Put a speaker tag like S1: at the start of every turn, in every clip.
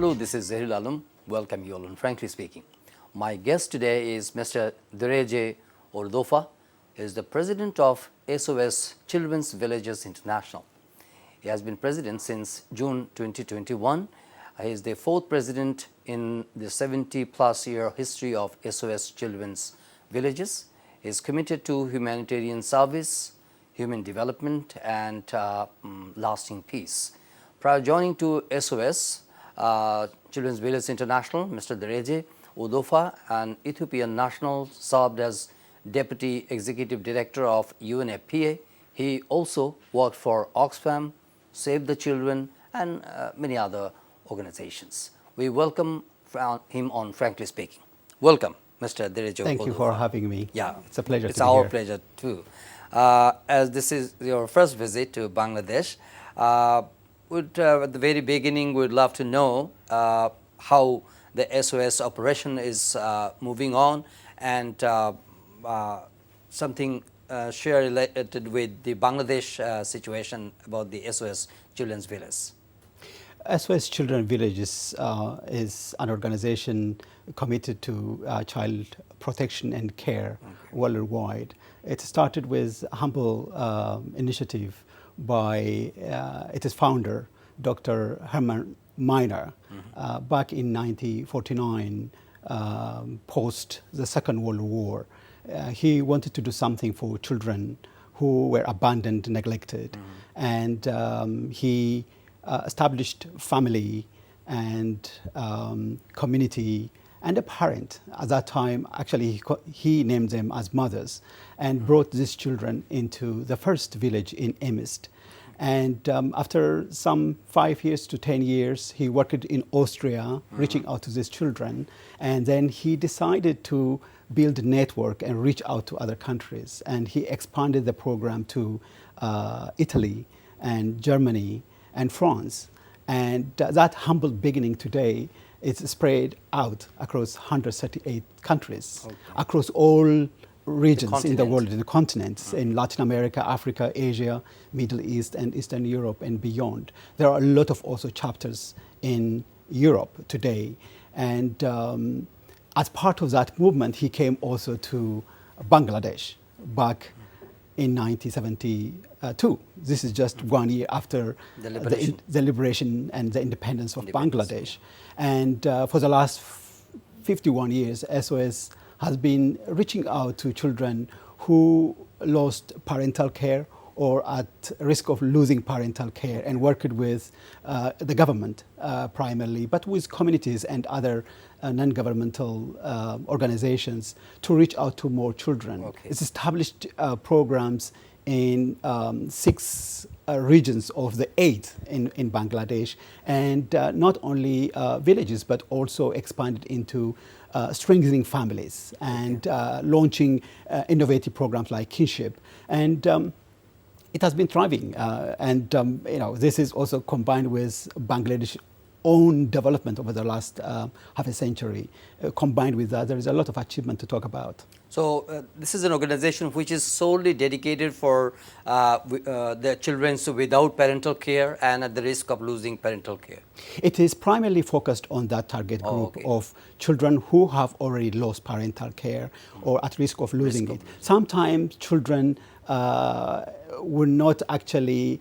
S1: Hello, this is Zahir Alam. Welcome you all on Frankly Speaking. My guest today is Mr. Dereje Ordofa. He is the president of SOS Children's Villages International. He has been president since June 2021. He is the fourth president in the 70-plus year history of SOS Children's Villages. He is committed to humanitarian service, human development, and lasting peace. Prior joining to SOS Children's Villages International, Mr. Dereje Ordofa, an Ethiopian national, served as Deputy Executive Director of UNFPA. He also worked for Oxfam, Save the Children, and many other organizations. We welcome him on Frankly Speaking. Welcome, Mr. Dereje Ordofa.
S2: Thank you for having me.
S1: Yeah,
S2: it's a pleasure.
S1: It's our pleasure too. As this is your first visit to Bangladesh, at the very beginning, we'd love to know how the SOS operation is moving on, and something share related with the Bangladesh situation about the SOS Children's Village.
S2: SOS Children's Villages is an organization committed to child protection and care worldwide. It started with a humble initiative by its founder, Dr. Herman Miner, back in 1949, post the Second World War. He wanted to do something for children who were abandoned, neglected, and he established family and community and a parent. At that time, actually, he named them as mothers and brought these children into the first village in Emist. And after some 5 years to 10 years, he worked in Austria, reaching out to these children. And then he decided to build a network and reach out to other countries. And he expanded the program to Italy and Germany and France. And that humble beginning today is spread out across 138 countries, across all regions in the world, in the continents, in Latin America, Africa, Asia, Middle East, and Eastern Europe, and beyond. There are a lot of also chapters in Europe today. And as part of that movement, he came also to Bangladesh back in 1972. This is just 1 year after the liberation and the independence of Bangladesh. And for the last 51 years, SOS has been reaching out to children who lost parental care or at risk of losing parental care, and worked with the government primarily, but with communities and other non-governmental organizations to reach out to more children. It's established programs in 6 regions of the 8 in Bangladesh, and not only villages, but also expanded into strengthening families and launching innovative programs like kinship. And it has been thriving, and this is also combined with Bangladesh's own development over the last half a century. Combined with that, there is a lot of achievement to talk about.
S1: So this is an organization which is solely dedicated for the children without parental care and at the risk of losing parental care.
S2: It is primarily focused on that target group of children who have already lost parental care or at risk of losing it. Sometimes children will not actually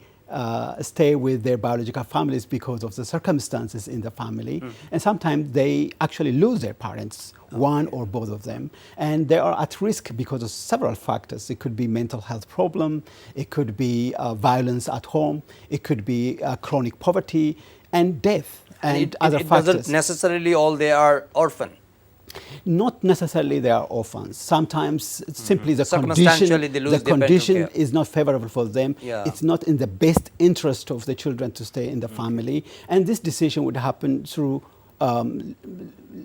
S2: stay with their biological families because of the circumstances in the family. And sometimes they actually lose their parents, one or both of them. And they are at risk because of several factors. It could be mental health problem, it could be violence at home, it could be chronic poverty and death and other factors.
S1: It doesn't necessarily all they are orphan.
S2: Not necessarily they are orphans. Sometimes simply the condition is not favorable for them. It's not in the best interest of the children to stay in the family. And this decision would happen through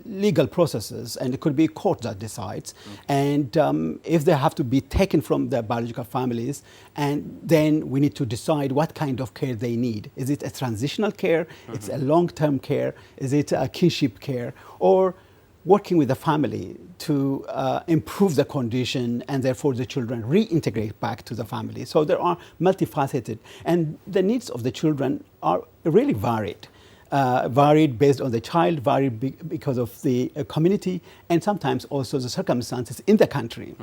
S2: legal processes, and it could be a court that decides. And if they have to be taken from their biological families, and then we need to decide what kind of care they need. Is it a transitional care? It's a long-term care? Is it a kinship care? Or working with the family to improve the condition and therefore the children reintegrate back to the family. So there are multifaceted, and the needs of the children are really varied. varied based on the child, varied because of the community, and sometimes also the circumstances in the country.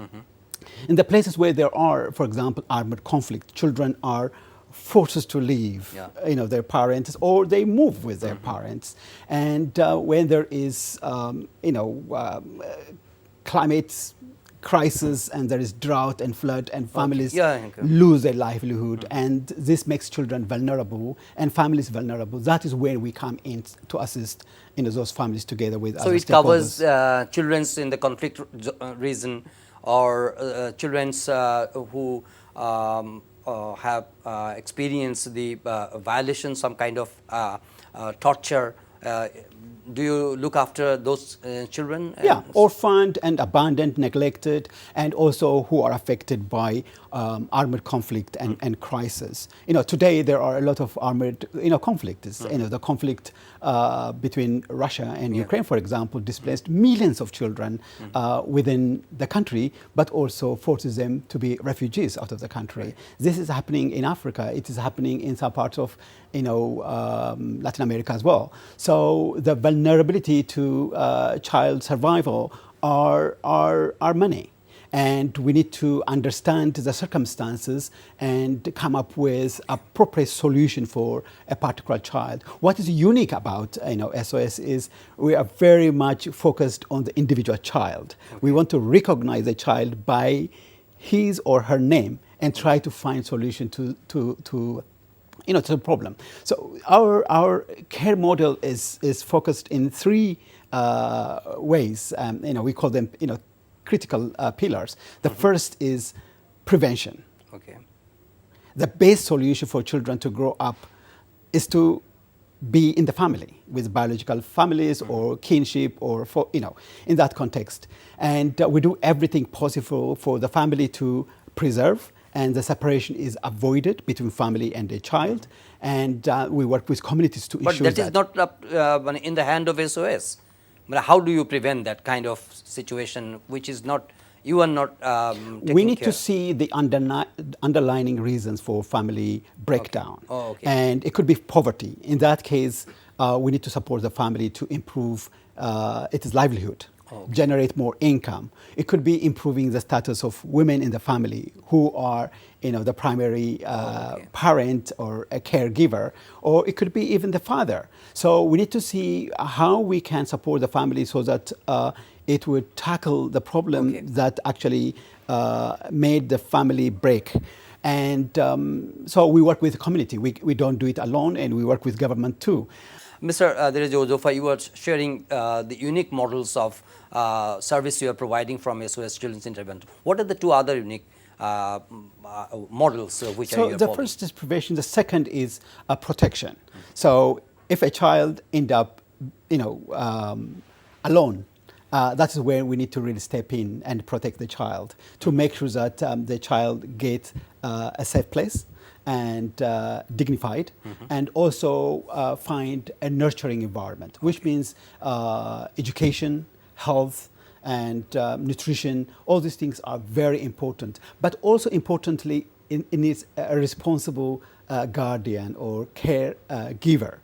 S2: In the places where there are, for example, armed conflict, children are forced to leave, their parents, or they move with their parents. And when there is, climate crisis and there is drought and flood and families lose their livelihood, and this makes children vulnerable and families vulnerable. That is where we come in to assist those families together with other stakeholders.
S1: So it covers children's in the conflict region, or children's who have experienced the violation, some kind of torture. Do you look after those children?
S2: Yeah, orphaned and abandoned, neglected, and also who are affected by armed conflict and crisis. Today there are a lot of armed, conflicts. The conflict between Russia and Ukraine, for example, displaced millions of children within the country, but also forces them to be refugees out of the country. This is happening in Africa. It is happening in some parts of, Latin America as well. So the vulnerability to child survival are many. And we need to understand the circumstances and come up with appropriate solution for a particular child. What is unique about SOS is we are very much focused on the individual child. We want to recognize the child by his or her name and try to find solution to the problem. So our care model is focused in three ways. We call them critical pillars. The first is prevention.
S1: Okay.
S2: The best solution for children to grow up is to be in the family with biological families or kinship or in that context. And we do everything possible for the family to preserve, and the separation is avoided between family and a child. And we work with communities to ensure that.
S1: But that is not in the hand of SOS. But how do you prevent that kind of situation, which is not, you are not taking
S2: We need
S1: care?
S2: to see the underlying reasons for family breakdown.
S1: Okay. Oh, okay.
S2: And it could be poverty. In that case, we need to support the family to improve its livelihood. Okay. Generate more income. It could be improving the status of women in the family who are, the primary parent or a caregiver, or it could be even the father. So we need to see how we can support the family so that it would tackle the problem that actually made the family break. And so we work with the community. We don't do it alone, and we work with government too.
S1: Mr. Zofa, you were sharing the unique models of service you are providing from SOS Children's Intervention. What are the two other unique models which are you
S2: So the first is prevention. The second is protection. So if a child end up, alone, that is where we need to really step in and protect the child to make sure that the child gets a safe place and dignified, and also find a nurturing environment, which means education, health, and nutrition. All these things are very important, but also importantly, it needs a responsible guardian or care giver.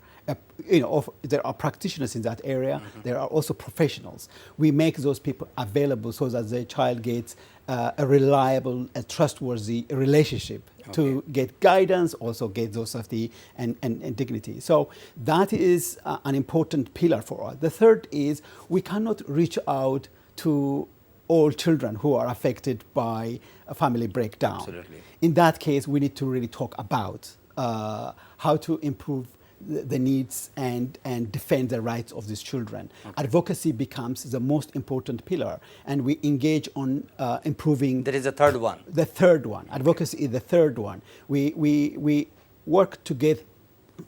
S2: There are practitioners in that area. There are also professionals. We make those people available so that the child gets a reliable, a trustworthy relationship to get guidance, also get those safety and dignity. So that is an important pillar for us. The third is we cannot reach out to all children who are affected by a family breakdown.
S1: Absolutely.
S2: In that case, we need to really talk about how to improve the needs and defend the rights of these children. Advocacy becomes the most important pillar, and we engage on improving.
S1: There is a third one.
S2: The third one. Advocacy is the third one. We work to get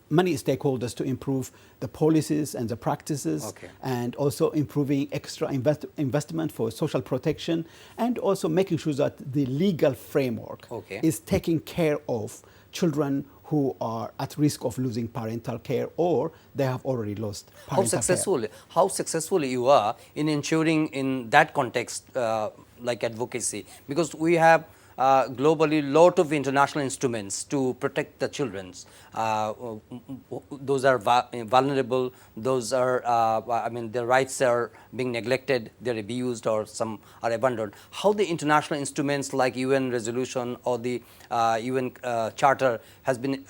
S2: many stakeholders to improve the policies and the practices, and also improving extra investment for social protection, and also making sure that the legal framework is taking care of children who are at risk of losing parental care or they have already lost parental care.
S1: How successful you are in ensuring in that context, like advocacy? Because we have globally lot of international instruments to protect the children. Those are vulnerable, those are, I mean, their rights are being neglected, they're abused, or some are abandoned. How the international instruments like UN resolution or the UN charter has been,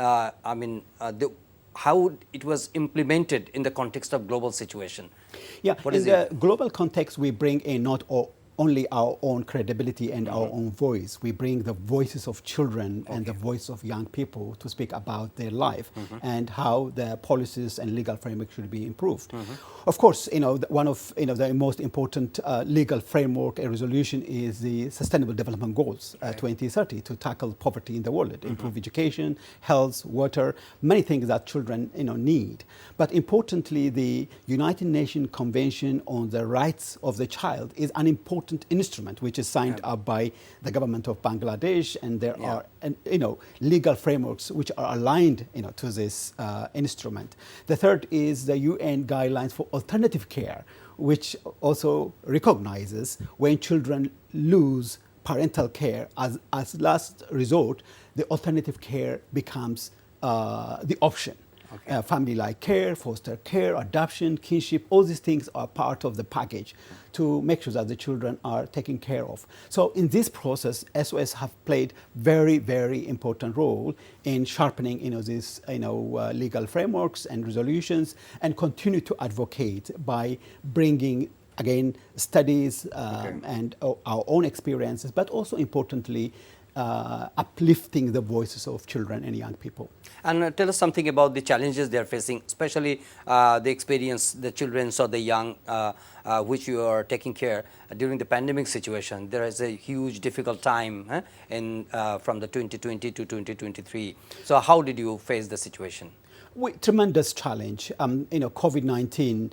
S1: how it was implemented in the context of global situation?
S2: Yeah,
S1: What
S2: in
S1: is
S2: the
S1: it?
S2: global context, we bring in not only our own credibility and our own voice. We bring the voices of children and the voice of young people to speak about their life and how the policies and legal framework should be improved. Of course, one of the most important legal framework and resolution is the Sustainable Development Goals 2030 to tackle poverty in the world, improve education, health, water, many things that children need. But importantly, the United Nations Convention on the Rights of the Child is an important instrument which is signed up by the government of Bangladesh, and there are legal frameworks which are aligned to this instrument. The third is the UN guidelines for alternative care, which also recognizes when children lose parental care as last resort, the alternative care becomes the option. Family-like care, foster care, adoption, kinship, all these things are part of the package to make sure that the children are taken care of. So in this process, SOS have played very, very important role in sharpening these legal frameworks and resolutions, and continue to advocate by bringing again studies and our own experiences, but also importantly uplifting the voices of children and young people.
S1: And tell us something about the challenges they are facing, especially the experience, the children or the young which you are taking care during the pandemic situation. There is a huge difficult time from the 2020 to 2023. So how did you face the situation?
S2: Tremendous challenge. COVID-19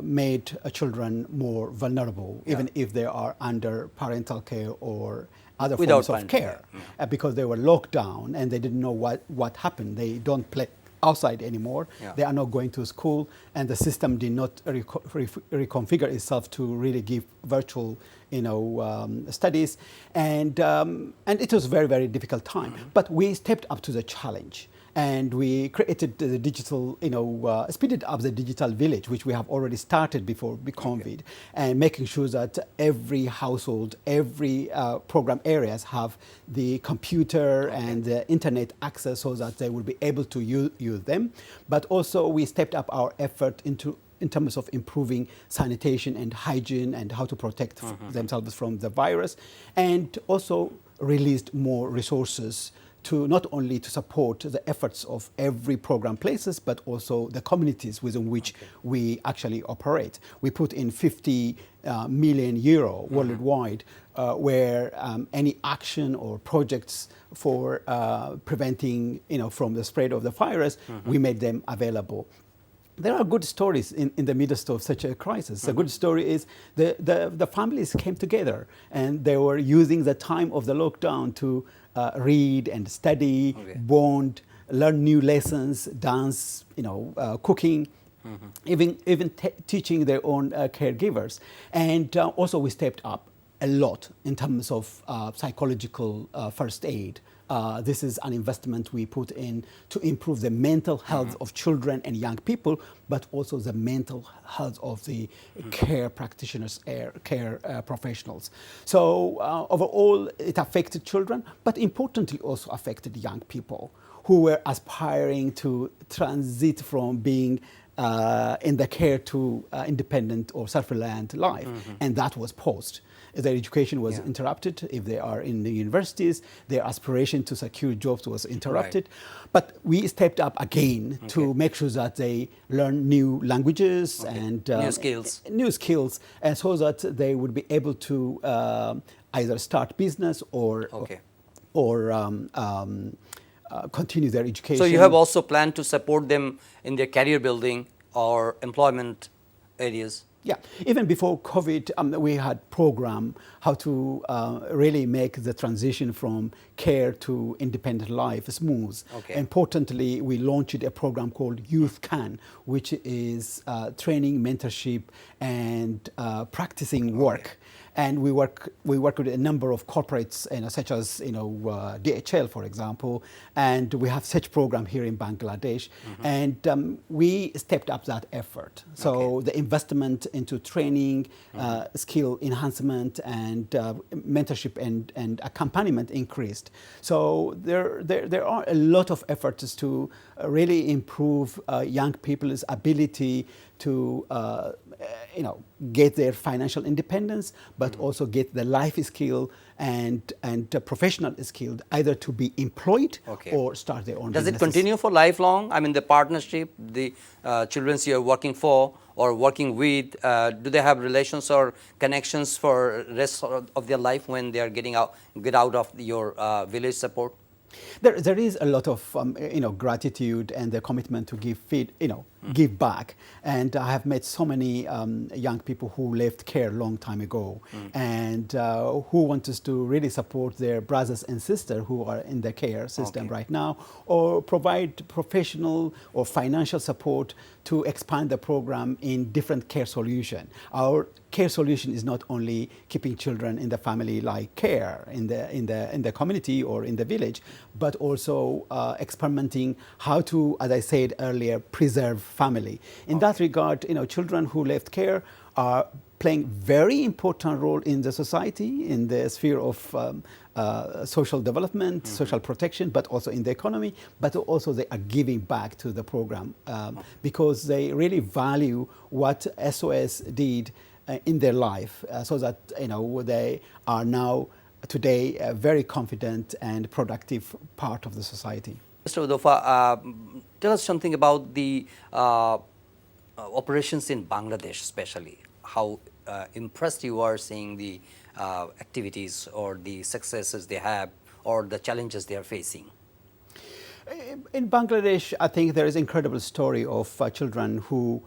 S2: made children more vulnerable, even if they are under parental care or other forms of care, because they were locked down and they didn't know what happened. They don't play outside anymore. They are not going to school, and the system did not reconfigure itself to really give virtual studies, and it was a very, very difficult time. But we stepped up to the challenge. And we created the digital, speeded up the digital village, which we have already started before COVID, and making sure that every household, every program areas have the computer and the internet access so that they will be able to use them. But also we stepped up our effort in terms of improving sanitation and hygiene and how to protect themselves from the virus, and also released more resources to not only to support the efforts of every program places, but also the communities within which we actually operate. We put in 50 million euro worldwide, where any action or projects for preventing from the spread of the virus, we made them available. There are good stories in the midst of such a crisis. A good story is the families came together and they were using the time of the lockdown to read and study, bond, learn new lessons, dance, cooking, even teaching their own caregivers. And also we stepped up a lot in terms of psychological first aid. This is an investment we put in to improve the mental health of children and young people, but also the mental health of the care practitioners, care professionals. So overall, it affected children, but importantly also affected young people who were aspiring to transit from being in the care to independent or self-reliant life, and that was paused. Their education was interrupted. If they are in the universities, their aspiration to secure jobs was interrupted. But we stepped up again to make sure that they learn new languages and new skills, and so that they would be able to either start business or continue their education.
S1: So you have also planned to support them in their career building or employment areas?
S2: Yeah, even before COVID, we had programmed how to really make the transition from care to independent life smooth. Importantly, we launched a program called Youth Can, which is training, mentorship, and practicing work. and we work with a number of corporates, such as DHL, for example, and we have such program here in Bangladesh, and we stepped up that effort. So the investment into training, skill enhancement, and mentorship and accompaniment increased. So there are a lot of efforts to really improve young people's ability to get their financial independence, but also get the life skill and professional skill, either to be employed or start their own businesses.
S1: Does it continue for lifelong? I mean, the partnership, the children you're working for or working with, do they have relations or connections for rest of their life when they are get out of your village support?
S2: There is a lot of gratitude and the commitment to give back, and I have met so many young people who left care a long time ago, and who want us to really support their brothers and sisters who are in the care system right now, or provide professional or financial support to expand the program in different care solution. Our care solution is not only keeping children in the family like care in the community or in the village, but also experimenting how to, as I said earlier, preserve family. In that regard, children who left care are playing very important role in the society, in the sphere of social development, social protection, but also in the economy, but also they are giving back to the program because they really value what SOS did in their life, so that they are now today a very confident and productive part of the society.
S1: Mr. Udofa, tell us something about the operations in Bangladesh, especially. How impressed you are seeing the activities or the successes they have or the challenges they are facing?
S2: In Bangladesh, I think there is an incredible story of children who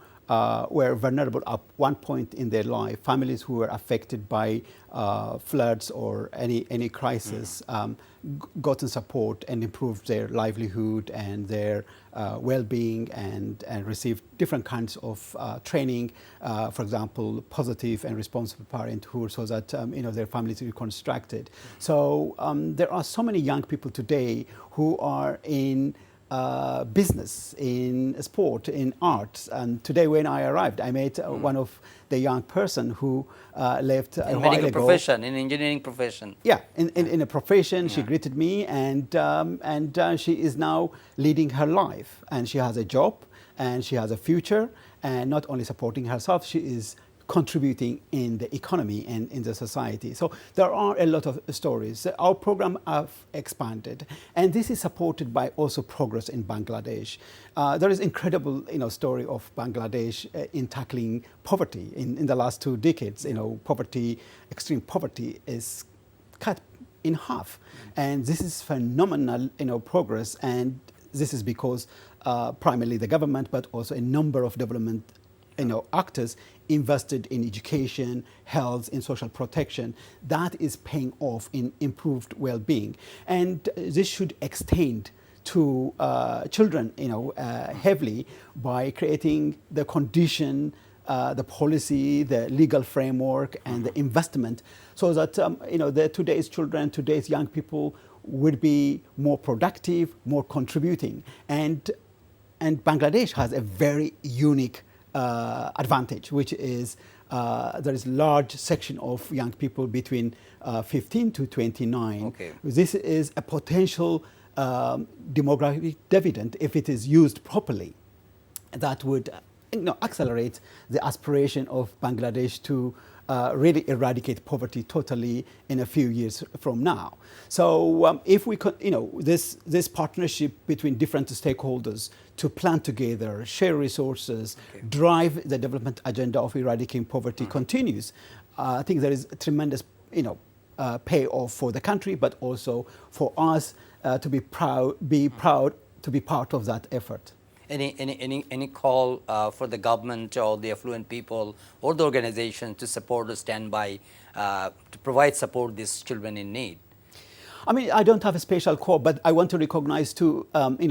S2: were vulnerable at one point in their life, families who were affected by floods or any crisis, gotten support and improved their livelihood and their well-being, and received different kinds of training, for example, positive and responsible parenthood, so that their families are reconstructed. So there are so many young people today who are in business, in sport, in art. And today when I arrived, I met one of the young person who left a while ago.
S1: In medical profession, in engineering profession.
S2: Yeah, in a profession. She greeted me, and she is now leading her life. And she has a job, and she has a future, and not only supporting herself, she is contributing in the economy and in the society. So there are a lot of stories. Our program have expanded, and this is supported by also progress in Bangladesh. There is incredible story of Bangladesh in tackling poverty in the last 2 decades. Poverty, extreme poverty is cut in half, and this is phenomenal progress, and this is because primarily the government, but also a number of development actors invested in education, health, in social protection. That is paying off in improved well-being, and this should extend to children, heavily, by creating the condition, the policy, the legal framework, and the investment, so that today's children, today's young people would be more productive, more contributing, and Bangladesh has a very unique advantage, which is there is large section of young people between 15 to 29. This is a potential demographic dividend if it is used properly. That would accelerate the aspiration of Bangladesh to really eradicate poverty totally in a few years from now. So if we could, this partnership between different stakeholders to plan together, share resources, drive the development agenda of eradicating poverty continues, I think there is a tremendous, payoff for the country, but also for us to be proud to be part of that effort.
S1: Any call for the government or the affluent people or the organization to support or stand by to provide support these children in need?
S2: I mean, I don't have a special call, but I want to recognize 2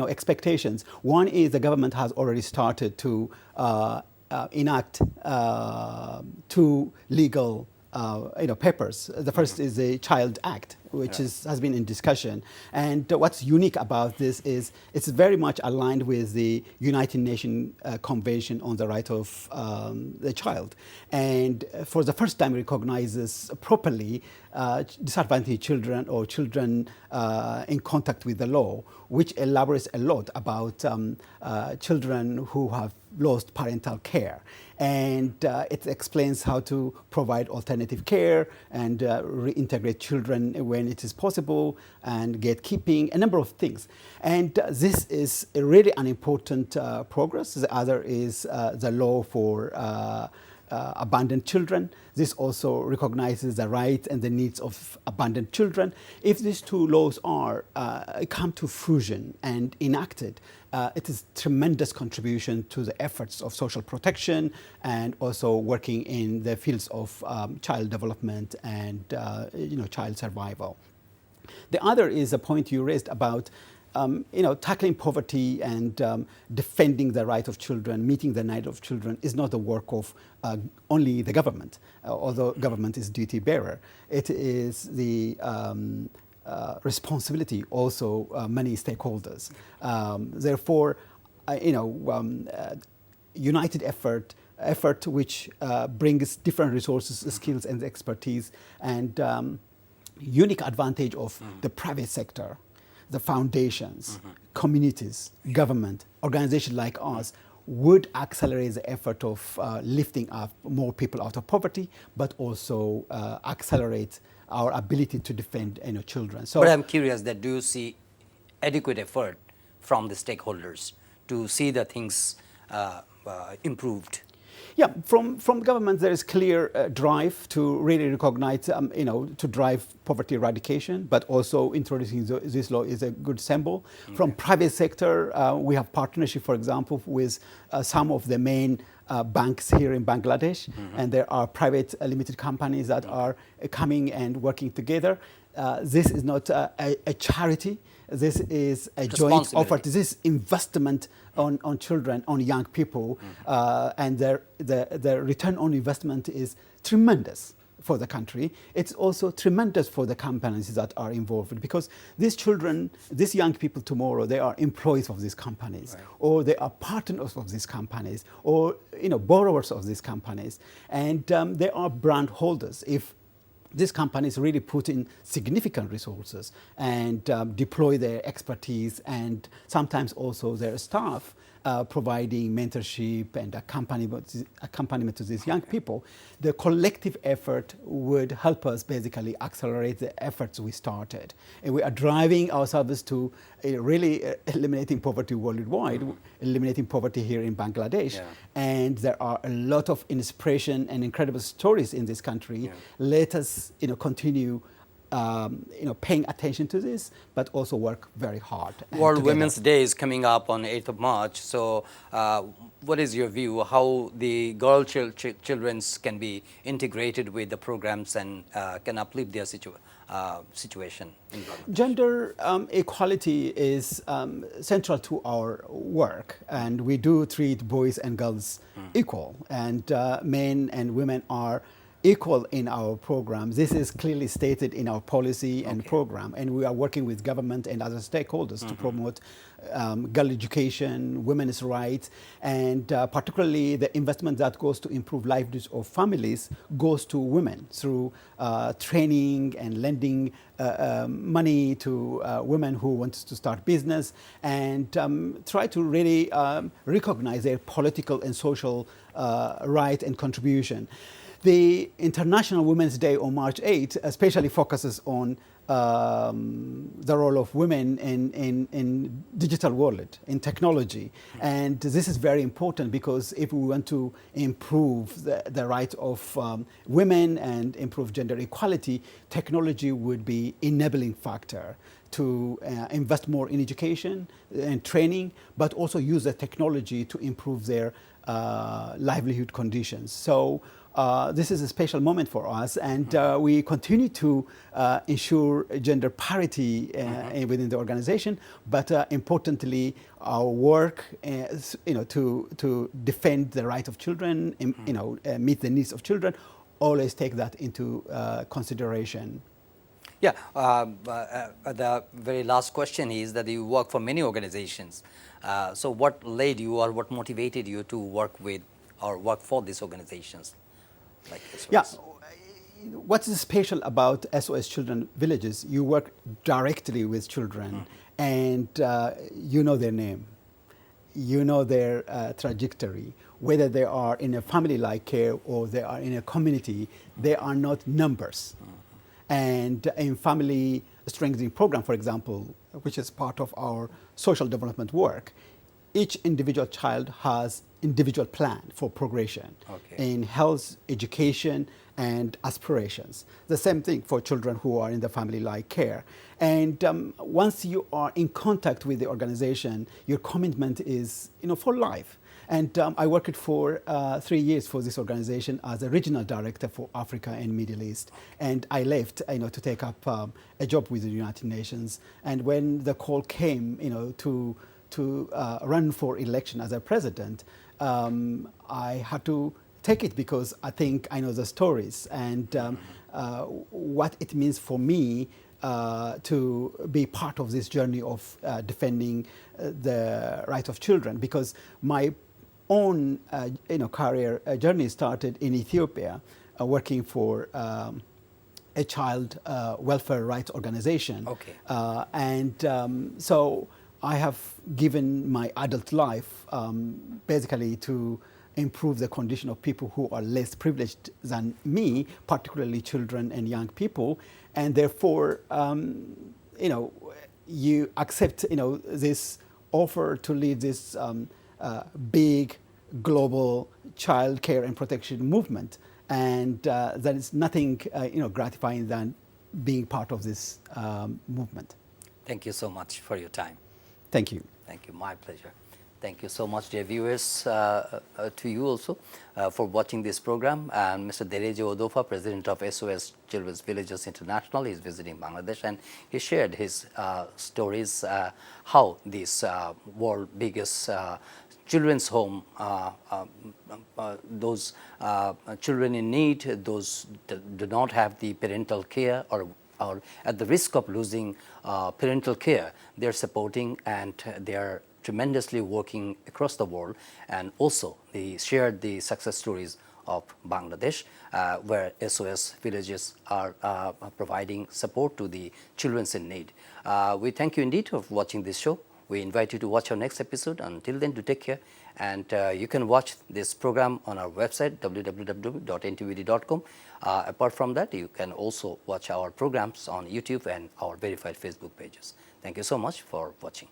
S2: expectations. One is the government has already started to enact 2 legal papers. The first is the Child Act, which has been in discussion. And what's unique about this is it's very much aligned with the United Nations Convention on the Right of the Child. And for the first time recognizes properly disadvantaged children or children in contact with the law, which elaborates a lot about children who have lost parental care. And it explains how to provide alternative care and reintegrate children when it is possible, and gatekeeping, a number of things. And this is really an important progress. The other is the law for abandoned children. This also recognizes the rights and the needs of abandoned children. If these two laws are come to fruition and enacted, it is tremendous contribution to the efforts of social protection and also working in the fields of child development and child survival. The other is a point you raised about tackling poverty and defending the right of children, meeting the need of children is not the work of only the government, although government is duty bearer. It is the responsibility also many stakeholders. Therefore, united effort which brings different resources, skills, and expertise, and unique advantage of the private sector, the foundations, communities, government, organizations like us would accelerate the effort of lifting up more people out of poverty, but also accelerate our ability to defend children. So,
S1: but I'm curious that do you see adequate effort from the stakeholders to see the things improved?
S2: Yeah, from government there is clear drive to really recognize, to drive poverty eradication, but also introducing this law is a good symbol. Okay. From private sector, we have partnership, for example, with some of the main banks here in Bangladesh, and there are private limited companies that are coming and working together. This is not a charity. This is a joint effort. This is investment on children, on young people, and the return on investment is tremendous for the country. It's also tremendous for the companies that are involved, because these children, these young people tomorrow, they are employees of these companies, right, or they are partners of these companies, or borrowers of these companies, and they are brand holders. If these companies really put in significant resources and deploy their expertise and sometimes also their staff providing mentorship and accompaniment to these young people, the collective effort would help us basically accelerate the efforts we started. And we are driving ourselves to really eliminating poverty worldwide, eliminating poverty here in Bangladesh. Yeah. And there are a lot of inspiration and incredible stories in this country. Yeah. Let us continue paying attention to this, but also work very hard.
S1: World together. Women's Day is coming up on 8th of March. So what is your view, how the girl children can be integrated with the programs and can uplift their situation in Bangladesh?
S2: Gender equality is central to our work, and we do treat boys and girls equal, and men and women are equal in our program. This is clearly stated in our policy and program, and we are working with government and other stakeholders to promote girl education, women's rights, and particularly the investment that goes to improve livelihoods of families goes to women through training and lending money to women who want to start business, and try to really recognize their political and social right and contribution. The International Women's Day on March 8 especially focuses on the role of women in digital world, in technology. And this is very important, because if we want to improve the right of women and improve gender equality, technology would be enabling factor to invest more in education and training, but also use the technology to improve their livelihood conditions. So this is a special moment for us, and we continue to ensure gender parity within the organization. But importantly, our work is, to defend the right of children, meet the needs of children, always take that into consideration.
S1: Yeah, the very last question is that you work for many organizations. So what led you or what motivated you to work with or work for these organizations like SOS?
S2: Yeah, what's special about SOS Children Villages, you work directly with children and you know their name, you know their trajectory, whether they are in a family-like care or they are in a community, they are not numbers. And in family strengthening program, for example, which is part of our social development work, each individual child has individual plan for progression in health, education, and aspirations. The same thing for children who are in the family-like care. And once you are in contact with the organization, your commitment is, for life. And I worked for 3 years for this organization as a regional director for Africa and Middle East. And I left, to take up a job with the United Nations. And when the call came, to run for election as a president, I had to take it because I think I know the stories and what it means for me to be part of this journey of defending the rights of children, because my own career journey started in Ethiopia, working for a child welfare rights organization. So I have given my adult life basically to improve the condition of people who are less privileged than me, particularly children and young people. And therefore, you accept, this offer to lead this big global child care and protection movement. And there is nothing, gratifying than being part of this movement.
S1: Thank you so much for your time.
S2: Thank you.
S1: Thank you. My pleasure. Thank you so much, dear viewers, to you also for watching this program. And Mr. Dereje Odofa, President of SOS Children's Villages International, is visiting Bangladesh, and he shared his stories, how this world biggest children's home, those children in need, those that do not have the parental care or at the risk of losing parental care, they're supporting and they're tremendously working across the world. And also they shared the success stories of Bangladesh, where SOS villages are providing support to the children in need. We thank you indeed for watching this show. We invite you to watch our next episode. Until then, do take care. And you can watch this program on our website, www.ntvd.com. Apart from that, you can also watch our programs on YouTube and our verified Facebook pages. Thank you so much for watching.